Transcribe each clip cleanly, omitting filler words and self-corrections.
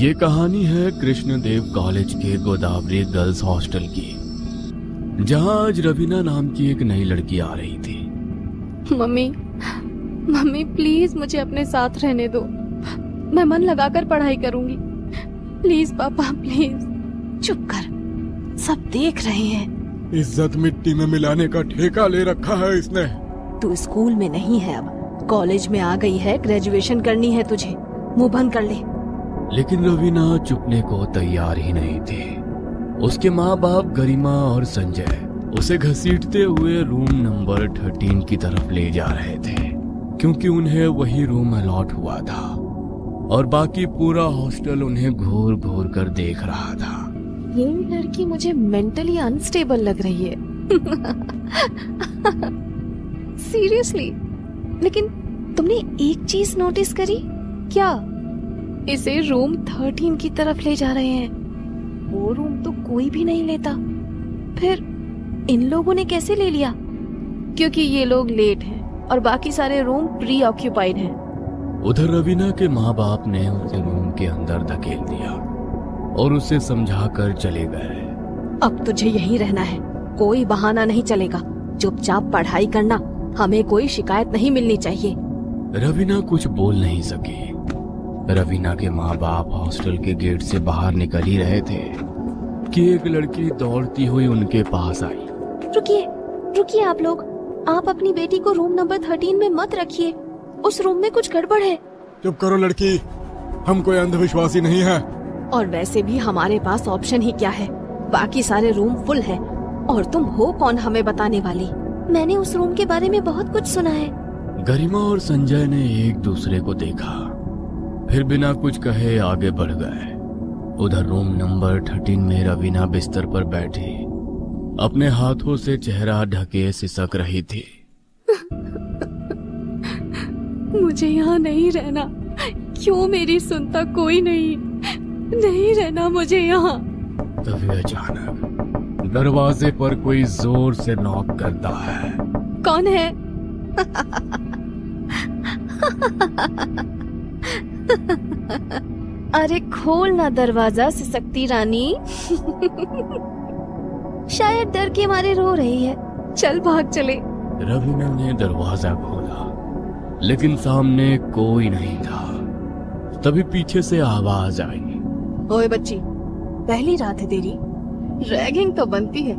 ये कहानी है कृष्णदेव कॉलेज के गोदावरी गर्ल्स हॉस्टल की, जहां आज रवीना नाम की एक नई लड़की आ रही थी। मम्मी मम्मी प्लीज मुझे अपने साथ रहने दो। मैं मन लगाकर पढ़ाई करूंगी। प्लीज पापा प्लीज। चुप कर, सब देख रहे हैं। इज्जत मिट्टी में मिलाने का ठेका ले रखा है इसने। तू स्कूल में नहीं है, अब कॉलेज में आ गई है। ग्रेजुएशन करनी है तुझे, मुंह बंद कर ले। लेकिन रवीना चुपने को तैयार ही नहीं थी। उसके माँ बाप गरिमा और संजय उसे घसीटते हुए रूम नंबर 13 की तरफ ले जा रहे थे, क्योंकि उन्हें वही रूम अलॉट हुआ था और बाकी पूरा हॉस्टल उन्हें घूर घूर कर देख रहा था। ये लड़की मुझे मेंटली अनस्टेबल लग रही है। सीरियसली। लेकिन तुमने एक चीज नोटिस करी क्या? इसे रूम 13 की तरफ ले जा रहे हैं। वो रूम तो कोई भी नहीं लेता, फिर इन लोगों ने कैसे ले लिया? क्योंकि ये लोग लेट हैं और बाकी सारे रूम प्री ऑक्यूपाइड हैं। उधर रवीना के माँ बाप ने उसे रूम के अंदर धकेल दिया और उसे समझाकर चले गए। अब तुझे यहीं रहना है, कोई बहाना नहीं चलेगा। चुपचाप पढ़ाई करना, हमें कोई शिकायत नहीं मिलनी चाहिए। रवीना कुछ बोल नहीं सकी। रवीना के माँ बाप हॉस्टल के गेट से बाहर निकल ही रहे थे कि एक लड़की दौड़ती हुई उनके पास आई। रुकिए रुकिए आप लोग, आप अपनी बेटी को रूम नंबर 13 में मत रखिए। उस रूम में कुछ गड़बड़ है। चुप करो लड़की, हम कोई अंधविश्वासी नहीं है। और वैसे भी हमारे पास ऑप्शन ही क्या है, बाकी सारे रूम फुल है। और तुम हो कौन हमें बताने वाली? मैंने उस रूम के बारे में बहुत कुछ सुना है। गरिमा और संजय ने एक दूसरे को देखा, फिर बिना कुछ कहे आगे बढ़ गए। उधर रूम नंबर 13 में रवीना बिस्तर पर बैठी अपने हाथों से चेहरा ढके सिसक रही थी। मुझे यहाँ नहीं रहना। क्यों मेरी सुनता कोई नहीं रहना मुझे यहाँ। तभी अचानक दरवाजे पर कोई जोर से नॉक करता है। कौन है? अरे खोल ना दरवाजा सिसकती रानी। शायद डर के मारे रो रही है। चल भाग चले। रवीना ने दरवाजा खोला, लेकिन सामने कोई नहीं था। तभी पीछे से आवाज आई। ओए बच्ची, पहली रात है तेरी, रैगिंग तो बनती है।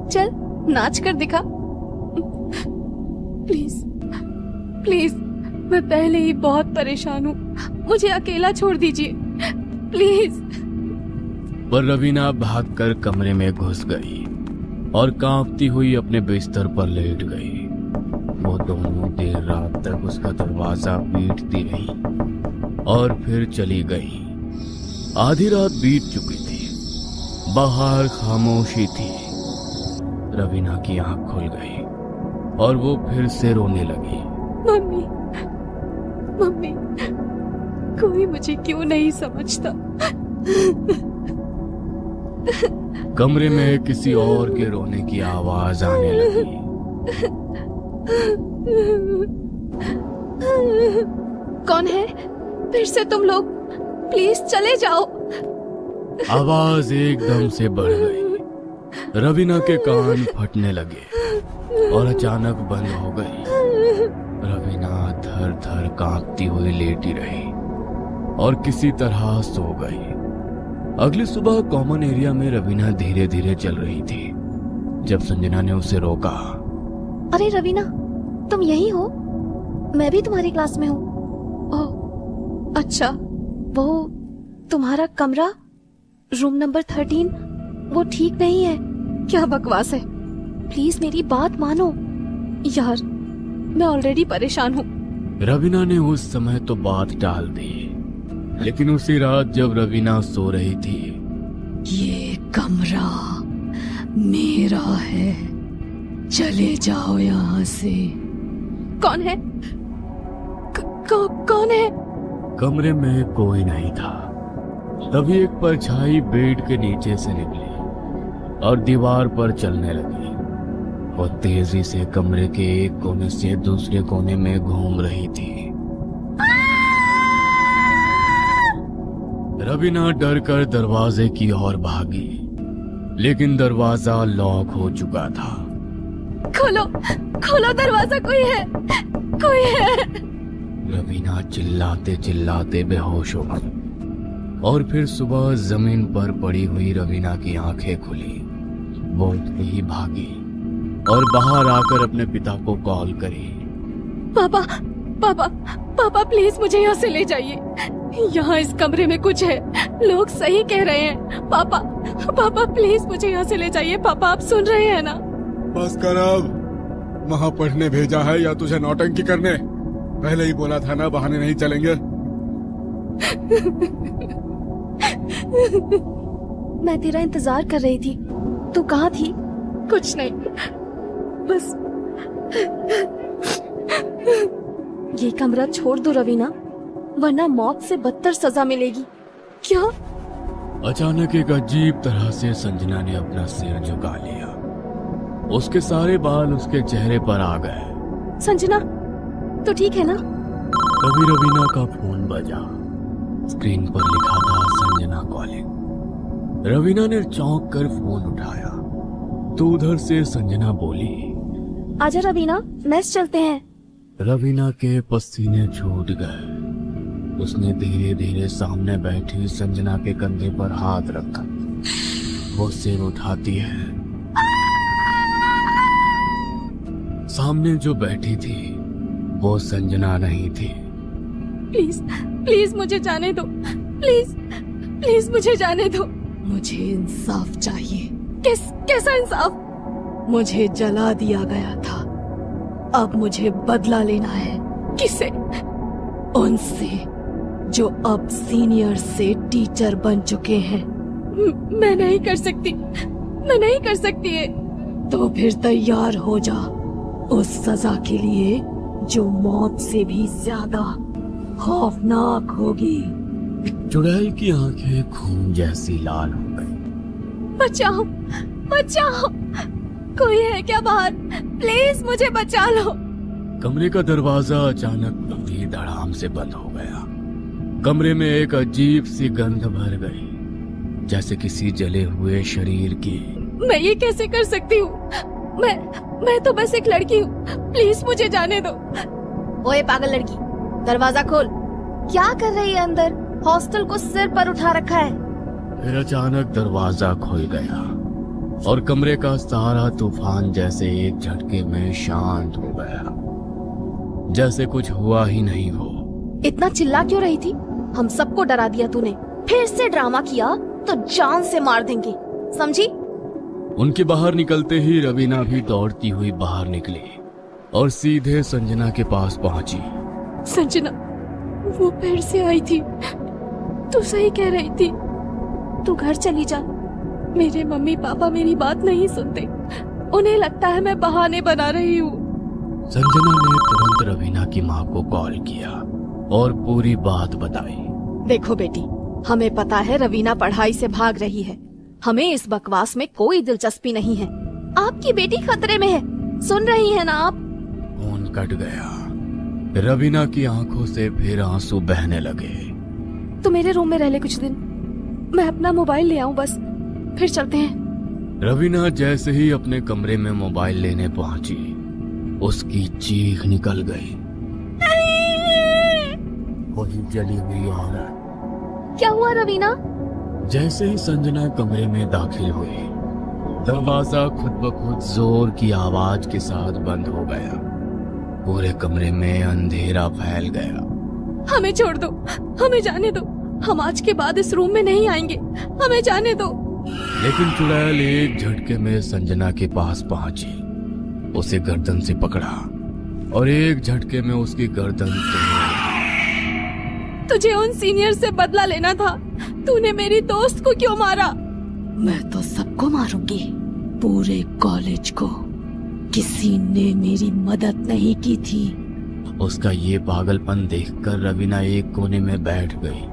चल नाच कर दिखा। प्लीज प्लीज, मैं पहले ही बहुत परेशान हूँ, मुझे अकेला छोड़ दीजिए प्लीज। पर रवीना भागकर कमरे में घुस गई और कांपती हुई अपने बिस्तर पर लेट गई। वो दोनों देर रात तक उसका दरवाजा पीटती रही और फिर चली गई। आधी रात बीत चुकी थी, बाहर खामोशी थी। रवीना की आंख खुल गई और वो फिर से रोने लगी। मम्मी मम्मी, कोई मुझे क्यों नहीं समझता। कमरे में किसी और के रोने की आवाज आने लगी। कौन है? फिर से तुम लोग? प्लीज चले जाओ। आवाज एकदम से बढ़ गई। रवीना के कान फटने लगे और अचानक बंद हो गई। रवीना थर थर कांपती हुई लेटी रही और किसी तरह सो गई। अगली सुबह कॉमन एरिया में रवीना धीरे धीरे चल रही थी जब संजना ने उसे रोका। अरे रवीना, तुम यही हो? मैं भी तुम्हारी क्लास में हूँ। ओह अच्छा। वो तुम्हारा कमरा रूम नंबर 13 वो ठीक नहीं है। क्या बकवास है? प्लीज मेरी बात मानो। यार मैं ऑलरेडी परेशान हूँ। रवीना ने उस समय तो बात टाल दी, लेकिन उसी रात जब रवीना सो रही थी, ये कमरा मेरा है, चले जाओ यहाँ से। कौन है? कौन है? कमरे में कोई नहीं था। तभी एक परछाई बेड के नीचे से निकली और दीवार पर चलने लगी। वो तेजी से कमरे के एक कोने से दूसरे कोने में घूम रही थी। रवीना डर कर दरवाजे की ओर भागी, लेकिन दरवाजा लॉक हो चुका था। खोलो खोलो दरवाजा, कोई है, कोई है। रवीना चिल्लाते चिल्लाते बेहोश हो गई और फिर सुबह जमीन पर पड़ी हुई रवीना की आंखें खुली। वो उठते ही भागी और बाहर आकर अपने पिता को कॉल करी। पापा पापा पापा प्लीज मुझे यहाँ से ले जाइए। यहाँ इस कमरे में कुछ है, लोग सही कह रहे हैं। पापा पापा प्लीज मुझे यहाँ से ले जाइए। पापा आप सुन रहे हैं ना? बस कर अब। वहाँ पढ़ने भेजा है या तुझे नौटंकी करने? पहले ही बोला था ना, बहाने नहीं चलेंगे। मैं तेरा इंतजार कर रही थी, तू कहाँ थी? कुछ नहीं, बस ये कमरा छोड़ दो रवीना, वरना मौत से बदतर सजा मिलेगी। क्या? अचानक एक अजीब तरह से संजना ने अपना सिर झुका लिया। उसके सारे बाल उसके चेहरे पर आ गए। संजना, तो ठीक है ना? तभी रवीना का फोन बजा। स्क्रीन पर लिखा था संजना कॉलिंग। रवीना ने चौंक कर फोन उठाया तो उधर से संजना बोली, आजा रवीना, मैस चलते हैं। रवीना के पसीने छूट गए। उसने धीरे धीरे सामने बैठी संजना के कंधे पर हाथ रखा। वो सिर उठाती है। सामने जो बैठी थी वो संजना नहीं थी। प्लीज प्लीज मुझे जाने दो, प्लीज प्लीज मुझे जाने दो। मुझे इंसाफ चाहिए। कैसा इंसाफ? मुझे जला दिया गया था, अब मुझे बदला लेना है। किससे? उनसे जो अब सीनियर से टीचर बन चुके हैं। मैं नहीं कर सकती, मैं नहीं कर सकती है। तो फिर तैयार हो जा उस सजा के लिए जो मौत से भी ज्यादा खौफनाक होगी। चुड़ैल की आंखें खून जैसी लाल हो गई। बचाओ बचाओ, कोई है क्या बाहर? प्लीज मुझे बचा लो। कमरे का दरवाजा अचानक तभी धड़ाम से बंद हो गया। कमरे में एक अजीब सी गंध भर गई, जैसे किसी जले हुए शरीर की। मैं ये कैसे कर सकती हूँ? मैं तो बस एक लड़की हूँ, प्लीज मुझे जाने दो। ओए पागल लड़की, दरवाजा खोल। क्या कर रही है अंदर? हॉस्टल को सिर पर उठा रखा है। फिर अचानक दरवाजा खुल गया और कमरे का सारा तूफान जैसे एक झटके में शांत हो गया, जैसे कुछ हुआ ही नहीं हो। इतना चिल्ला क्यों रही थी? हम सबको डरा दिया तूने। फिर से ड्रामा किया तो जान से मार देंगे, समझी? उनके बाहर निकलते ही रवीना भी दौड़ती हुई बाहर निकली और सीधे संजना के पास पहुंची। संजना, वो फिर से आई थी। तू सही कह रही थी। तू घर चली जा। मेरे मम्मी पापा मेरी बात नहीं सुनते, उन्हें लगता है मैं बहाने बना रही हूँ। संजना ने तुरंत रवीना की माँ को कॉल किया और पूरी बात बताई। देखो बेटी, हमें पता है रवीना पढ़ाई से भाग रही है। हमें इस बकवास में कोई दिलचस्पी नहीं है। आपकी बेटी खतरे में है, सुन रही है ना आप? फोन कट गया। रवीना की आंखों से फिर आंसू बहने लगे। तो मेरे रूम में रह ले कुछ दिन, मैं अपना मोबाइल ले आऊं बस, फिर चलते हैं। रवीना जैसे ही अपने कमरे में मोबाइल लेने पहुंची, उसकी चीख निकल गई। वही जली हुई औरत। क्या हुआ रवीना? जैसे ही संजना कमरे में दाखिल हुई, दरवाजा खुद ब खुद जोर की आवाज के साथ बंद हो गया। पूरे कमरे में अंधेरा फैल गया। हमें छोड़ दो, हमें जाने दो। हम आज के बाद इस रूम में नहीं आएंगे, हमें जाने दो। लेकिन चुड़ैल एक झटके में संजना के पास पहुंची, उसे गर्दन से पकड़ा और एक झटके में उसकी गर्दन तोड़ दी। तुझे उन सीनियर से बदला लेना था, तूने मेरी दोस्त को क्यों मारा? मैं तो सबको मारूंगी, पूरे कॉलेज को। किसी ने मेरी मदद नहीं की थी। उसका ये पागलपन देखकर रवीना एक कोने में बैठ गई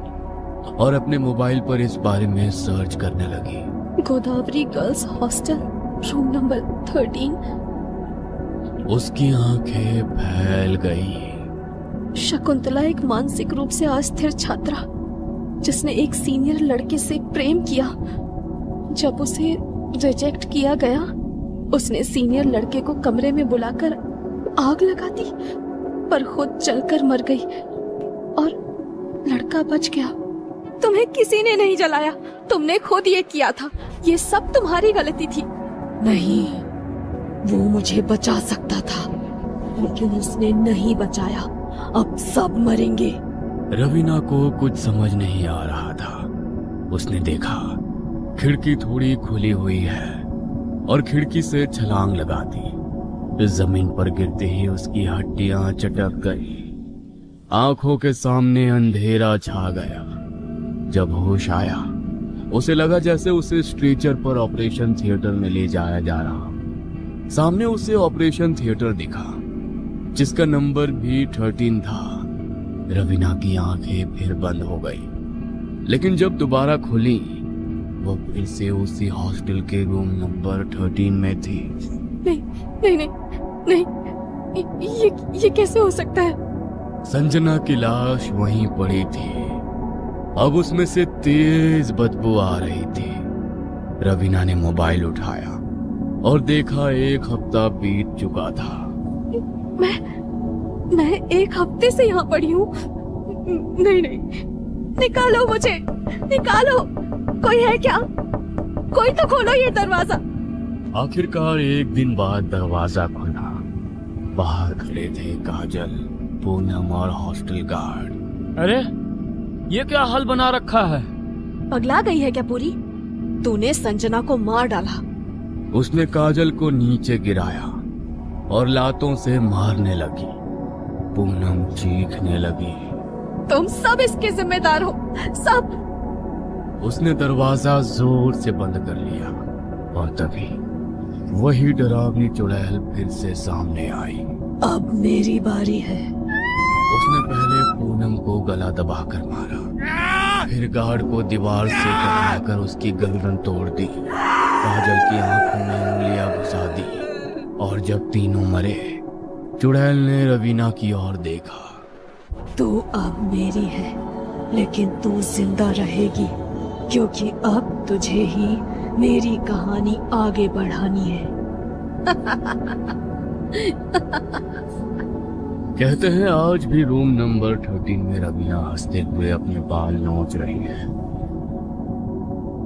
और अपने मोबाइल पर इस बारे में सर्च करने लगी। Godavari girls hostel, room number 13। उसकी आंखें फैल गई। शकुंतला एक मानसिक रूप से अस्थिर छात्रा, जिसने एक सीनियर लड़के से प्रेम किया। जब उसे रिजेक्ट किया गया, उसने सीनियर लड़के को कमरे में बुलाकर आग लगा दी, पर खुद जलकर मर गई और लड़का बच गया। तुम्हें किसी ने नहीं जलाया, तुमने खुद ये किया था। ये सब तुम्हारी गलती थी। नहीं, वो मुझे बचा सकता था, लेकिन उसने नहीं बचाया। अब सब मरेंगे। रवीना को कुछ समझ नहीं आ रहा था। उसने देखा खिड़की थोड़ी खुली हुई है और खिड़की से छलांग लगा दी। जमीन पर गिरते ही उसकी हड्डियां चटक गई। आंखों के सामने अंधेरा छा गया। जब होश आया, उसे लगा जैसे उसे स्ट्रेचर पर ऑपरेशन थिएटर में ले जाया जा रहा। सामने उसे ऑपरेशन थिएटर दिखा, जिसका नंबर भी 13 था। रवीना की आंखें फिर बंद हो गई, लेकिन जब दोबारा खुली, वो फिर से उसी हॉस्टल के रूम नंबर 13 में थी। नहीं नहीं नहीं नहीं, ये कैसे हो सकता है? संजना की लाश वहीं पड़ी थी। अब उसमें से तेज बदबू आ रही थी। रवीना ने मोबाइल उठाया और देखा 1 हफ्ता बीत चुका था। मैं 1 हफ्ते से यहाँ पड़ी हूँ। नहीं नहीं, निकालो मुझे, निकालो। कोई है क्या? कोई तो खोलो ये दरवाजा। आखिरकार 1 दिन बाद दरवाजा खुला। बाहर खड़े थे काजल, पूनम और हॉस्टल गार्ड। अरे ये क्या हाल बना रखा है? पगला गई है क्या पूरी? तूने संजना को मार डाला। उसने काजल को नीचे गिराया और लातों से मारने लगी। पूनम चीखने लगी। तुम सब इसके जिम्मेदार हो, सब। उसने दरवाजा जोर से बंद कर लिया और तभी वही डरावनी चुड़ैल फिर से सामने आई। अब मेरी बारी है। उसने पहले पूनम को गला दबाकर मारा, फिर गार्ड को दीवार से टकराकर उसकी गर्दन तोड़ दी। काजल की आंखों में उंगलियां घुसा दी और जब तीनों मरे, चुड़ैल ने रवीना की ओर देखा। तू अब मेरी है, लेकिन तू जिंदा रहेगी, क्योंकि अब तुझे ही मेरी कहानी आगे बढ़ानी है। कहते हैं आज भी रूम नंबर 13 में रवीना हंसते हुए अपने बाल नोच रही है।